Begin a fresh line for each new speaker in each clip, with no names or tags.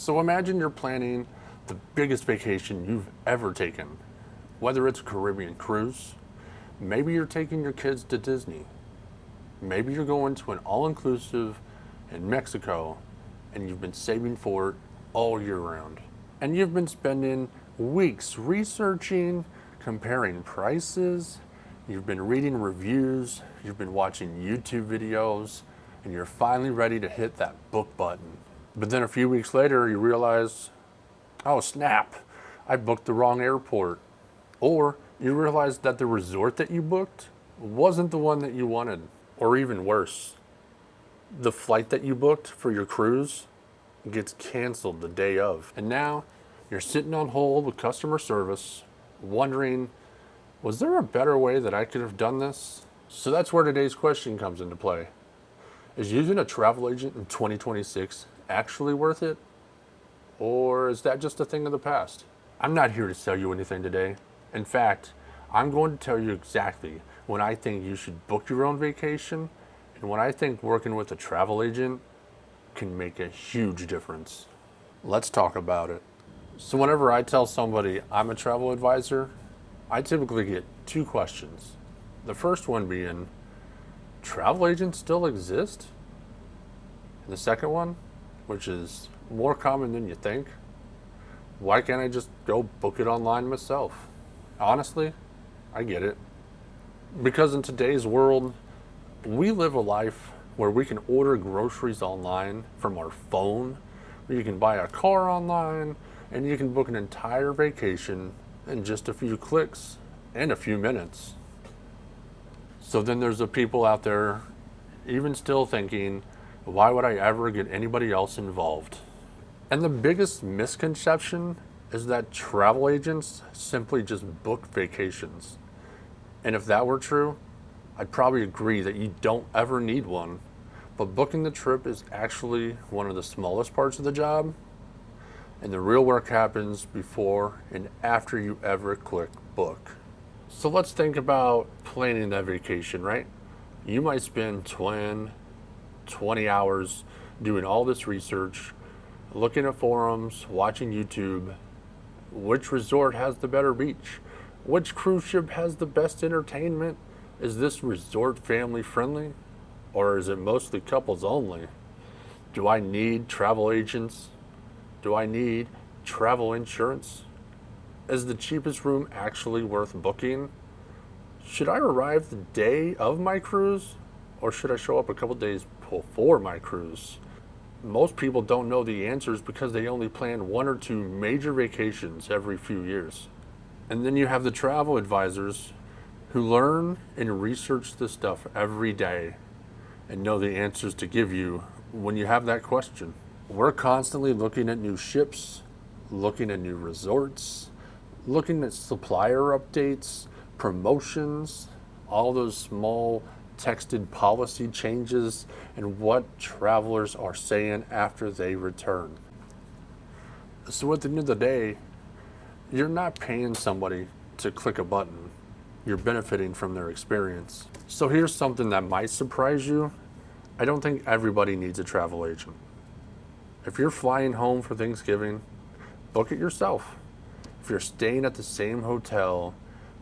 So imagine you're planning the biggest vacation you've ever taken, whether it's a Caribbean cruise, maybe you're taking your kids to Disney, maybe you're going to an all-inclusive in Mexico and you've been saving for it all year round. And you've been spending weeks researching, comparing prices, you've been reading reviews, you've been watching YouTube videos, and you're finally ready to hit that book button. But then a few weeks later, you realize, oh snap, I booked the wrong airport. Or you realize that the resort that you booked wasn't the one that you wanted. Or even worse, the flight that you booked for your cruise gets canceled the day of. And now you're sitting on hold with customer service, wondering, was there a better way that I could have done this? So that's where today's question comes into play. Is using a travel agent in 2026 actually worth it? Or is that just a thing of the past? I'm not here to sell you anything today. In fact, I'm going to tell you exactly when I think you should book your own vacation and when I think working with a travel agent can make a huge difference. Let's talk about it. So whenever I tell somebody I'm a travel advisor, I typically get two questions. The first one being, travel agents still exist? And the second one, which is more common than you think, why can't I just go book it online myself? Honestly, I get it. Because in today's world, we live a life where we can order groceries online from our phone, or you can buy a car online, and you can book an entire vacation in just a few clicks and a few minutes. So then there's the people out there even still thinking, why would I ever get anybody else involved? And the biggest misconception is that travel agents simply just book vacations. And if that were true, I'd probably agree that you don't ever need one. But booking the trip is actually one of the smallest parts of the job. And the real work happens before and after you ever click book. So let's think about planning that vacation, right? You might spend 20 hours doing all this research, looking at forums, watching YouTube. Which resort has the better beach? Which cruise ship has the best entertainment? Is this resort family friendly? Or is it mostly couples only? Do I need travel agents? Do I need travel insurance? Is the cheapest room actually worth booking? Should I arrive the day of my cruise? Or should I show up a couple days before my cruise? Most people don't know the answers because they only plan one or two major vacations every few years. And then you have the travel advisors who learn and research this stuff every day and know the answers to give you when you have that question. We're constantly looking at new ships, looking at new resorts, looking at supplier updates, promotions, all those small texted policy changes, and what travelers are saying after they return. So at the end of the day, you're not paying somebody to click a button. You're benefiting from their experience. So here's something that might surprise you. I don't think everybody needs a travel agent. If you're flying home for Thanksgiving, book it yourself. If you're staying at the same hotel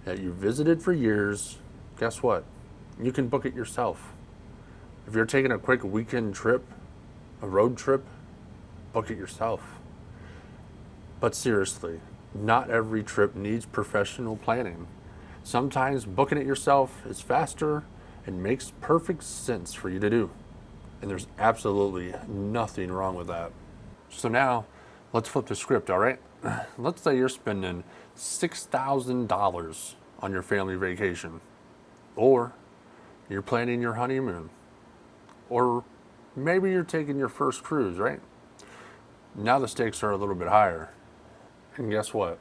that you visited for years, guess what? You can book it yourself. If you're taking a quick weekend trip, a road trip, book it yourself. But seriously, not every trip needs professional planning. Sometimes booking it yourself is faster and makes perfect sense for you to do. And there's absolutely nothing wrong with that. So now, let's flip the script, all right? Let's say you're spending $6,000 on your family vacation. Or you're planning your honeymoon. Or maybe you're taking your first cruise, right? Now the stakes are a little bit higher. And guess what?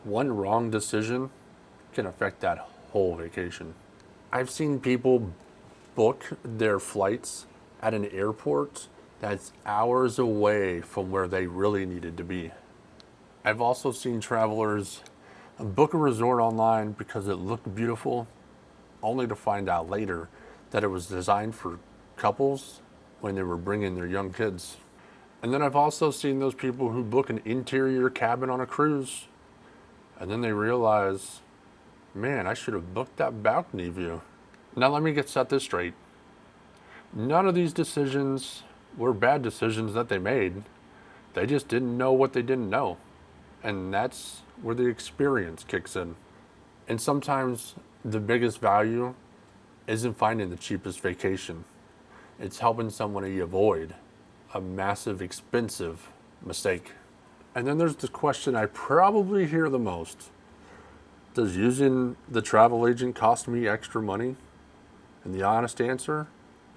One wrong decision can affect that whole vacation. I've seen people book their flights at an airport that's hours away from where they really needed to be. I've also seen travelers book a resort online because it looked beautiful, only to find out later that it was designed for couples when they were bringing their young kids. And then I've also seen those people who book an interior cabin on a cruise and then they realize, man, I should have booked that balcony view. Now let me set this straight. None of these decisions were bad decisions that they made. They just didn't know what they didn't know. And that's where the experience kicks in. And sometimes the biggest value isn't finding the cheapest vacation. It's helping somebody avoid a massive, expensive mistake. And then there's the question I probably hear the most. Does using the travel agent cost me extra money? And the honest answer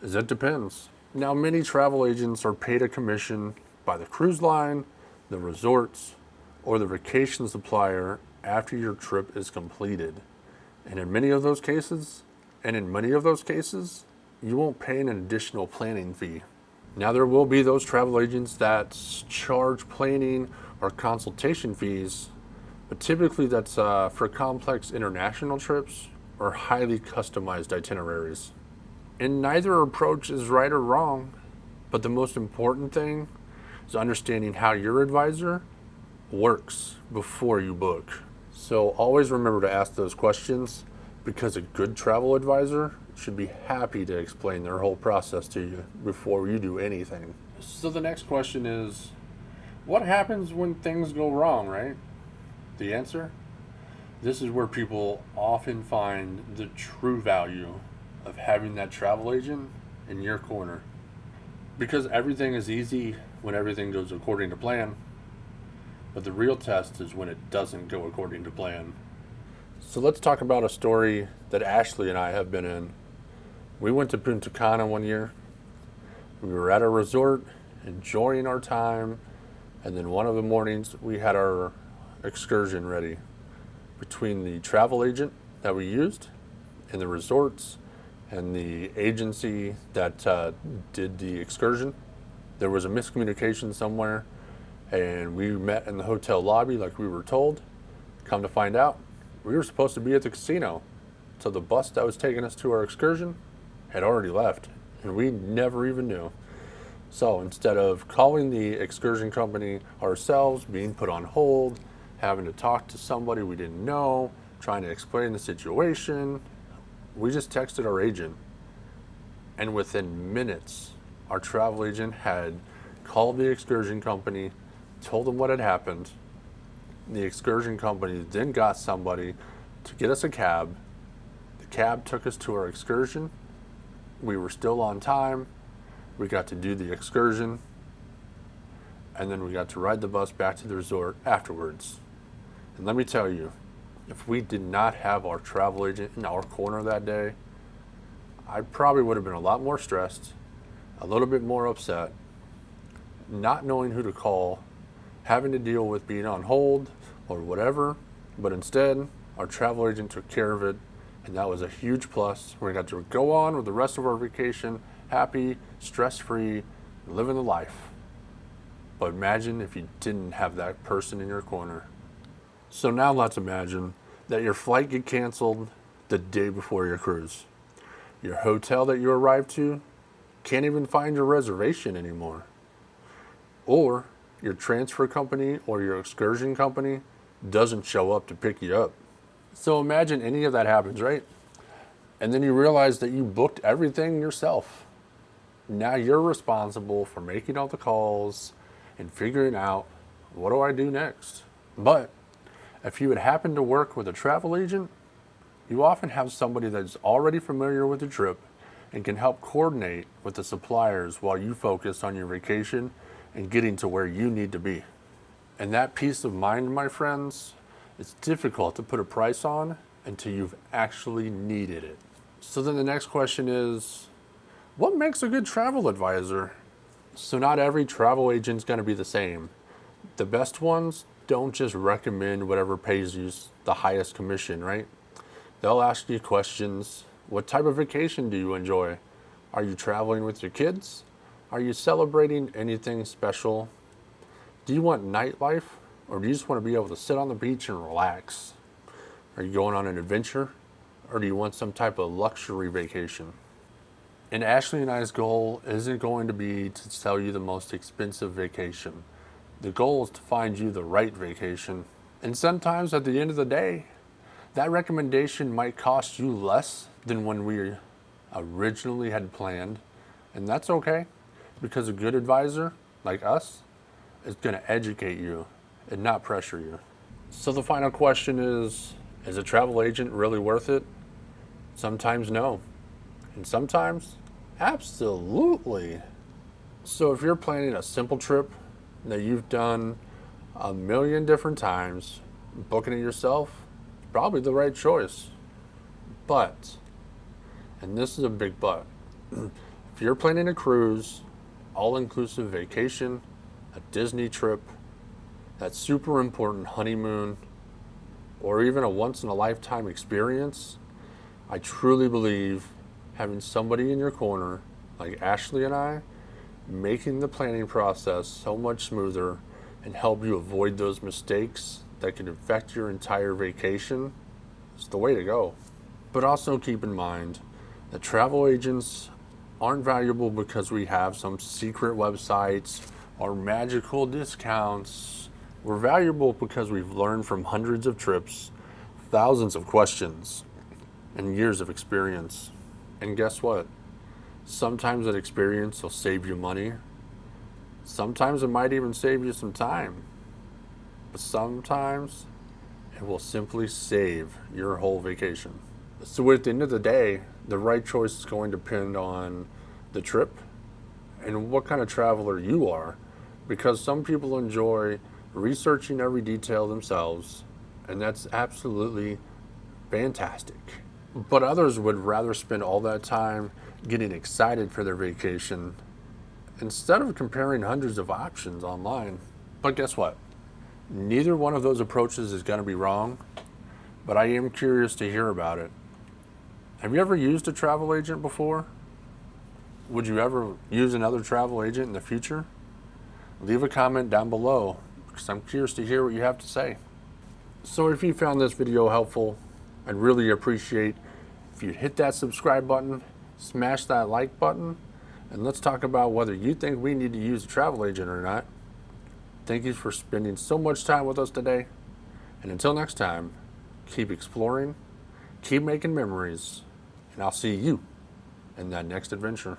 is it depends. Now, many travel agents are paid a commission by the cruise line, the resorts, or the vacation supplier after your trip is completed. And in many of those cases, you won't pay an additional planning fee. Now, there will be those travel agents that charge planning or consultation fees, but typically that's for complex international trips or highly customized itineraries. And neither approach is right or wrong, but the most important thing is understanding how your advisor works before you book. So always remember to ask those questions, because a good travel advisor should be happy to explain their whole process to you before you do anything. So the next question is, what happens when things go wrong, right? The answer? This is where people often find the true value of having that travel agent in your corner. Because everything is easy when everything goes according to plan, but the real test is when it doesn't go according to plan. So let's talk about a story that Ashley and I have been in. We went to Punta Cana one year. We were at a resort, enjoying our time, and then one of the mornings we had our excursion ready. Between the travel agent that we used and the resorts and the agency that did the excursion, there was a miscommunication somewhere, and we met in the hotel lobby like we were told. Come to find out, we were supposed to be at the casino, so the bus that was taking us to our excursion had already left, and we never even knew. So instead of calling the excursion company ourselves, being put on hold, having to talk to somebody we didn't know, trying to explain the situation, we just texted our agent. And within minutes, our travel agent had called the excursion company, told them what had happened. The excursion company then got somebody to get us a cab. The cab took us to our excursion. We were still on time. We got to do the excursion. And then we got to ride the bus back to the resort afterwards. And let me tell you, if we did not have our travel agent in our corner that day, I probably would have been a lot more stressed, a little bit more upset, not knowing who to call, having to deal with being on hold or whatever. But instead, our travel agent took care of it, and that was a huge plus. We got to go on with the rest of our vacation, happy, stress-free, living the life. But imagine if you didn't have that person in your corner. So now let's imagine that your flight get canceled the day before your cruise. Your hotel that you arrived to can't even find your reservation anymore. Or your transfer company or your excursion company doesn't show up to pick you up. So imagine any of that happens, right? And then you realize that you booked everything yourself. Now you're responsible for making all the calls and figuring out, what do I do next? But if you would happen to work with a travel agent, you often have somebody that's already familiar with the trip and can help coordinate with the suppliers while you focus on your vacation and getting to where you need to be. And that peace of mind, my friends, it's difficult to put a price on until you've actually needed it. So then the next question is, what makes a good travel advisor? So not every travel agent's going to be the same. The best ones don't just recommend whatever pays you the highest commission, right? They'll ask you questions. What type of vacation do you enjoy? Are you traveling with your kids? Are you celebrating anything special? Do you want nightlife, or do you just want to be able to sit on the beach and relax? Are you going on an adventure, or do you want some type of luxury vacation? And Ashley and I's goal isn't going to be to sell you the most expensive vacation. The goal is to find you the right vacation. And sometimes at the end of the day, that recommendation might cost you less than when we originally had planned. And that's okay, because a good advisor like us is going to educate you and not pressure you. So the final question is a travel agent really worth it? Sometimes no. And sometimes, absolutely. So if you're planning a simple trip that you've done a million different times, booking it yourself is probably the right choice. But, and this is a big but, if you're planning a cruise, all-inclusive vacation, a Disney trip, that super important honeymoon, or even a once-in-a-lifetime experience, I truly believe having somebody in your corner, like Ashley and I, making the planning process so much smoother and help you avoid those mistakes that could affect your entire vacation is the way to go. But also keep in mind that travel agents aren't valuable because we have some secret websites or magical discounts. We're valuable because we've learned from hundreds of trips, thousands of questions, and years of experience. And guess what? Sometimes that experience will save you money. Sometimes it might even save you some time. But sometimes it will simply save your whole vacation. So at the end of the day, the right choice is going to depend on the trip and what kind of traveler you are, because some people enjoy researching every detail themselves, and that's absolutely fantastic. But others would rather spend all that time getting excited for their vacation instead of comparing hundreds of options online. But guess what? Neither one of those approaches is going to be wrong, but I am curious to hear about it. Have you ever used a travel agent before? Would you ever use another travel agent in the future? Leave a comment down below, because I'm curious to hear what you have to say. So if you found this video helpful, I'd really appreciate if you'd hit that subscribe button, smash that like button, and let's talk about whether you think we need to use a travel agent or not. Thank you for spending so much time with us today. And until next time, keep exploring, keep making memories, and I'll see you in that next adventure.